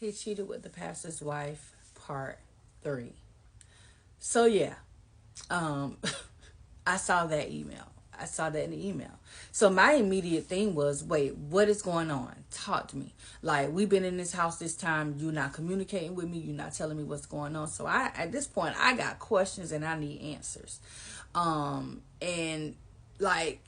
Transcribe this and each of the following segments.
He cheated with the pastor's wife, part 3. So yeah, um, I saw that email. I saw that in the email. So my immediate thing was, wait, what is going on? Talk to me. Like, we've been in this house this time. You're not communicating with me. You're not telling me what's going on. So at this point, I got questions and I need answers. And like,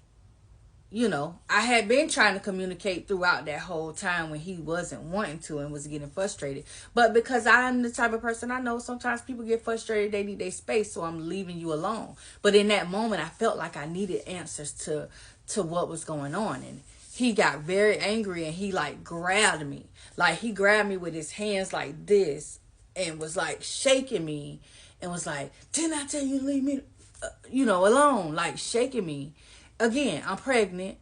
I had been trying to communicate throughout that whole time when he wasn't wanting to and was getting frustrated. But because I'm the type of person, I know sometimes people get frustrated, they need their space, so I'm leaving you alone. But in that moment, I felt like I needed answers to what was going on. And he got very angry and he like grabbed me. Like, he grabbed me with his hands like this and was like shaking me and was like, "Didn't I tell you to leave me, alone?" Like, shaking me. Again, I'm pregnant.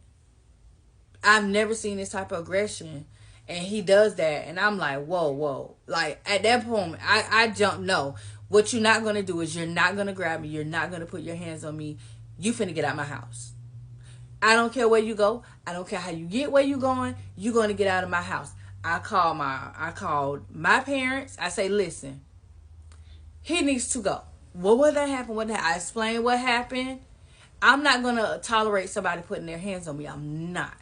I've never seen this type of aggression. And he does that. And I'm like, whoa, whoa. Like, at that point, I don't know. What you're not going to do is you're not going to grab me. You're not going to put your hands on me. You finna get out my house. I don't care where you go. I don't care how you get where you going. You're going to get out of my house. I called my parents. I say, listen, he needs to go. Well, what that happened? I explained what happened. I'm not going to tolerate somebody putting their hands on me. I'm not.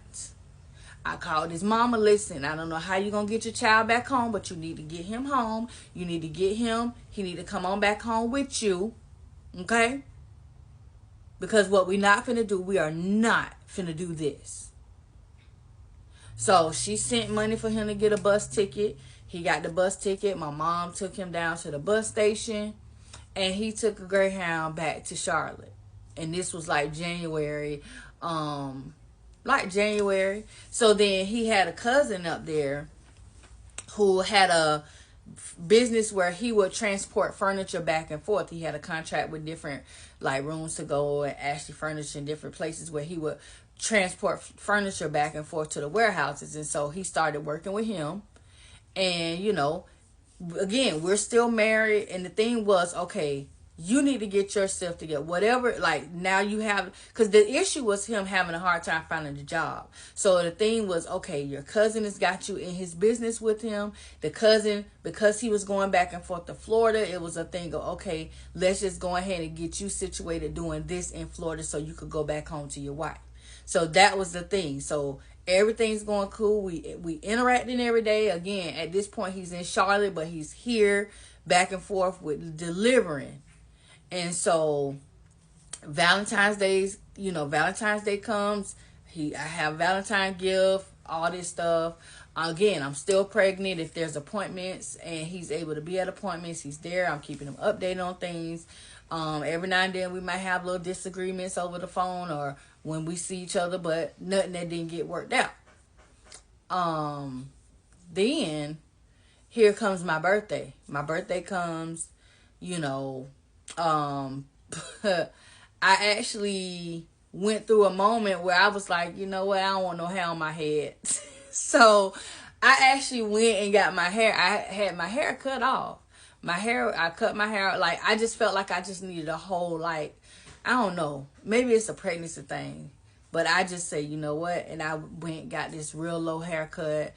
I called his mama. Listen, I don't know how you're going to get your child back home, but you need to get him home. You need to get him. He need to come on back home with you. Okay? Because what we not finna do, we are not finna do this. So she sent money for him to get a bus ticket. He got the bus ticket. My mom took him down to the bus station. And he took a Greyhound back to Charlotte. And this was like January. So then he had a cousin up there who had a business where he would transport furniture back and forth. He had a contract with different like Rooms to Go and Ashley Furniture in different places where he would transport furniture back and forth to the warehouses. And so he started working with him. And, again, we're still married. And the thing was, okay, you need to get yourself together. Whatever, like, now you have, because the issue was him having a hard time finding a job. So the thing was, okay, your cousin has got you in his business with him. The cousin, because he was going back and forth to Florida, it was a thing of, okay, let's just go ahead and get you situated doing this in Florida so you could go back home to your wife. So that was the thing. So everything's going cool. We interacting every day. Again, at this point, he's in Charlotte, but he's here back and forth with delivering. And so Valentine's Day comes. I have Valentine gift, all this stuff. Again, I'm still pregnant. If there's appointments and he's able to be at appointments, he's there. I'm keeping him updated on things. Every now and then we might have little disagreements over the phone or when we see each other, but nothing that didn't get worked out. Then here comes my birthday. My birthday comes, I actually went through a moment where I was like, you know what, I don't want no hair on my head. So I actually went and got my hair. I had my hair cut off. I cut my hair. Like, I just felt like I just needed a whole, like, I don't know. Maybe it's a pregnancy thing. But I just say, you know what? And I went and got this real low haircut.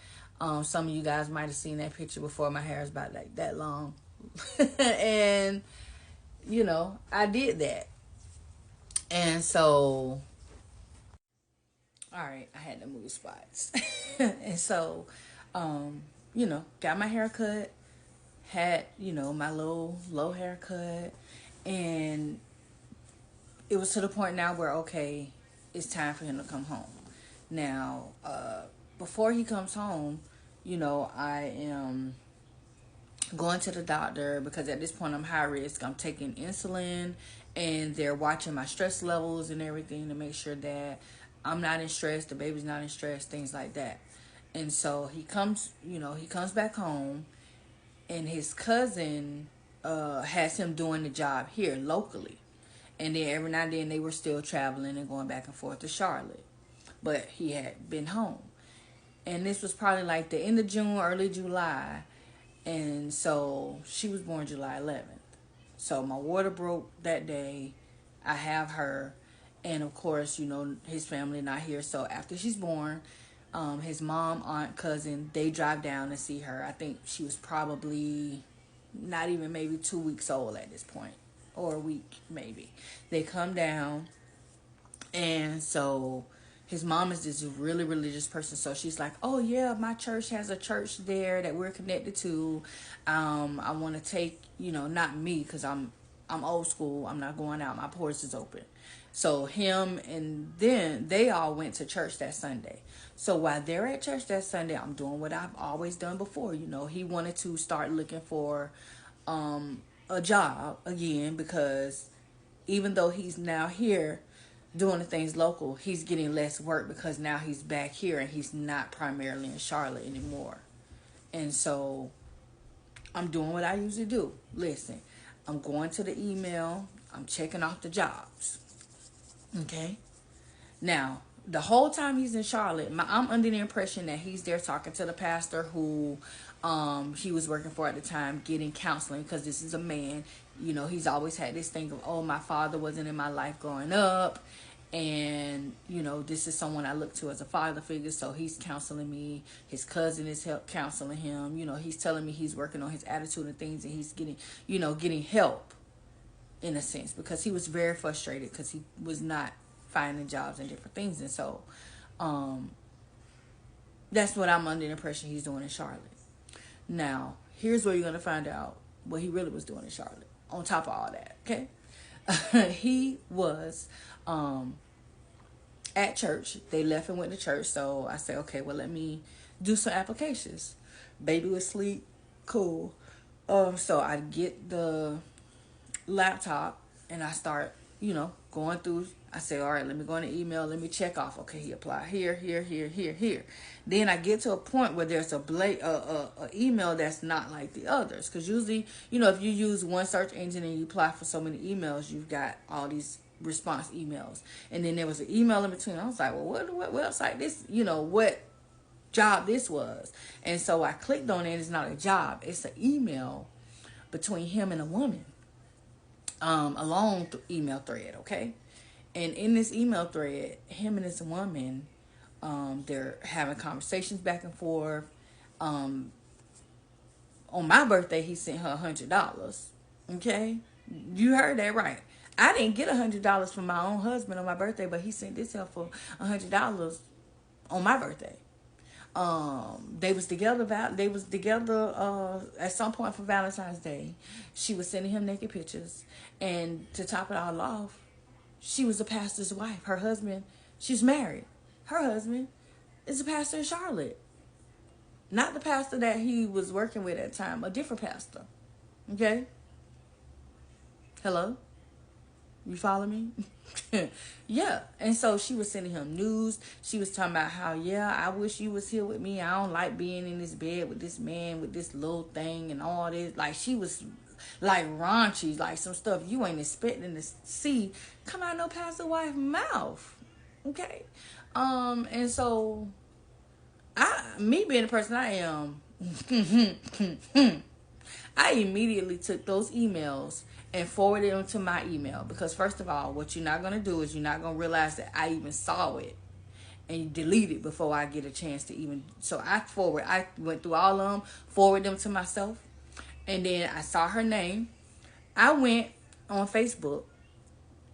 Some of you guys might have seen that picture before. My hair is about like that long. And, I did that. And so, all right, I had to move spots. And so, got my hair cut. Had, my little low haircut. And it was to the point now where, okay, it's time for him to come home. Now, before he comes home, I am going to the doctor because at this point I'm high risk. I'm taking insulin and they're watching my stress levels and everything to make sure that I'm not in stress, the baby's not in stress, things like that. And so he comes back home and his cousin has him doing the job here locally. And then every now and then they were still traveling and going back and forth to Charlotte. But he had been home. And this was probably like the end of June, early July. And so she was born July 11th. So my water broke that day. I have her. And of course, his family not here. So after she's born, His mom, aunt, cousin, they drive down to see her. I think she was probably not even maybe 2 weeks old at this point, or a week maybe. They come down, and so his mom is this really religious person. So she's like, oh yeah, my church has a church there that we're connected to. I want to take, not me, because I'm old school. I'm not going out. My porch is open. So him and then they all went to church that Sunday. So while they're at church that Sunday, I'm doing what I've always done before. He wanted to start looking for a job again, because even though he's now here doing the things local, he's getting less work because now he's back here and he's not primarily in Charlotte anymore. And so I'm doing what I usually do. Listen, I'm going to the email. I'm checking off the jobs. Okay? Now, the whole time he's in Charlotte, I'm under the impression that he's there talking to the pastor who he was working for at the time, getting counseling, because this is a man. He's always had this thing of, oh, my father wasn't in my life growing up. And, this is someone I look to as a father figure. So he's counseling me. His cousin is counseling him. He's telling me he's working on his attitude and things. And he's getting help in a sense, because he was very frustrated because he was not finding jobs and different things. And so that's what I'm under the impression he's doing in Charlotte. Now, here's where you're going to find out what he really was doing in Charlotte on top of all that, okay? He was at church. They left and went to church. So I said, okay, well, let me do some applications. Baby was asleep. Cool. So I get the laptop and I start, going through. I say, all right, let me go in the email. Let me check off. Okay, he applied here, here, here, here, here. Then I get to a point where there's a email that's not like the others. Because usually, if you use one search engine and you apply for so many emails, you've got all these response emails. And then there was an email in between. I was like, well, what website this, what job this was. And so I clicked on it. It's not a job. It's an email between him and a woman. A long email thread, okay? And in this email thread, him and this woman, they're having conversations back and forth. On my birthday, he sent her $100, okay? You heard that right. I didn't get $100 from my own husband on my birthday, but he sent this help for $100 on my birthday. They was together at some point for Valentine's Day. She was sending him naked pictures, and to top it all off, she was a pastor's wife. Her husband, she's married. Her husband is a pastor in Charlotte. Not the pastor that he was working with at the time, a different pastor. Okay? Hello? You follow me? Yeah. And so she was sending him news. She was talking about how, yeah, I wish you was here with me. I don't like being in this bed with this man, with this little thing and all this. Like, she was like raunchy, like some stuff you ain't expecting to see come out no pastor wife's mouth. Okay? And so me being the person I am, I immediately took those emails and forwarded them to my email. Because first of all, what you're not going to do is you're not going to realize that I even saw it and you delete it before I get a chance to even. So I went through all of them, forwarded them to myself. And then I saw her name. I went on Facebook,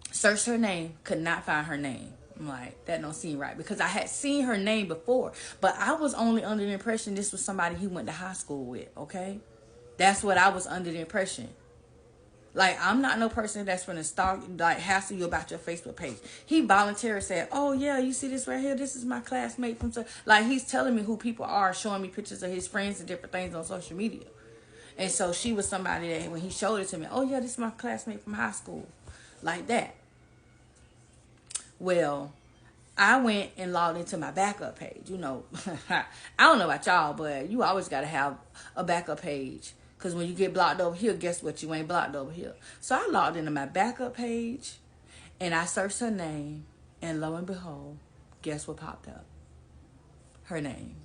searched her name, could not find her name. I'm like, that don't seem right. Because I had seen her name before. But I was only under the impression this was somebody he went to high school with, okay? That's what I was under the impression. Like, I'm not no person that's going to stalk, like, hassle you about your Facebook page. He voluntarily said, oh, yeah, you see this right here? This is my classmate from... Like, he's telling me who people are, showing me pictures of his friends and different things on social media. And so she was somebody that, when he showed it to me, oh, yeah, this is my classmate from high school. Like that. Well, I went and logged into my backup page. I don't know about y'all, but you always got to have a backup page. Because when you get blocked over here, guess what? You ain't blocked over here. So I logged into my backup page, and I searched her name, and lo and behold, guess what popped up? Her name.